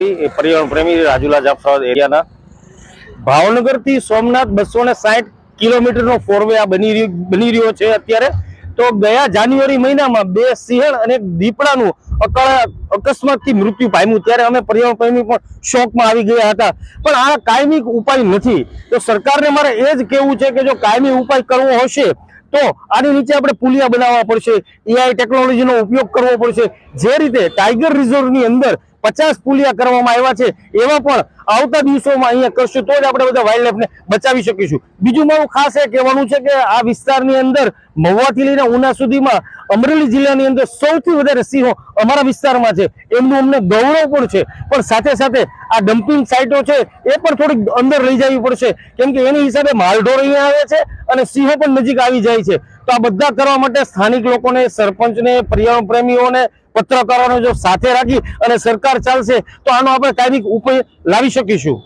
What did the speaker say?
पर्यावरण प्रेमी રાજુલા જાફરાબાદ એરિયાના ભાવનગરથી સોમનાથ 260 કિલોમીટરનો ફોરવે આ બની રહ્યો છે અત્યારે। તો ગયા જાન્યુઆરી મહિનામાં બે સિંહણ અને દીપડાનું અકસ્માતથી મૃત્યુ પામ્યું, ત્યારે અમે પર્યાવરણ પ્રેમી પણ શોકમાં આવી ગયા હતા। પણ આ કાયમી ઉપાય નથી, તો સરકારને મારે એ જ કહેવું છે કે જો કાયમી ઉપાય કરવો હશે તો આની નીચે આપણે પુલિયા બનાવવા પડશે, એઆઈ ટેકનોલોજીનો ઉપયોગ કરવો પડશે। જે રીતે ટાઈગર રિઝર્વની અંદર 50 પુલિયા કરવામાં આવ્યા છે, એવા પણ આવતા દિવસોમાં અહીંયા કરશું તો જ આપણે બધા વાઇલ્ડલાઇફને બચાવી શકીશું। બીજું મારું ખાસ એ કહેવાનું છે કે આ વિસ્તારની અંદર મહુવાથી લઈને ઉના સુધીમાં અમરેલી જિલ્લાની અંદર સૌથી વધારે સિંહો અમારા વિસ્તારમાં છે, એમનું અમને ગૌરવ પણ છે। પણ સાથે સાથે આ ડમ્પિંગ સાઇટો છે એ પણ થોડીક અંદર લઈ જવી પડશે, કેમ કે એની હિસાબે માલઢોર અહીંયા આવે છે અને સિંહો પણ નજીક આવી જાય છે। તો આ બધા કરવા માટે સ્થાનિક લોકોને, સરપંચને, પર્યાવરણ પ્રેમીઓને, પત્રકારોને જો સાથે રાખી અને સરકાર ચાલશે તો આનો આપણે કાયમી ઉપાય લાવી શકીશું।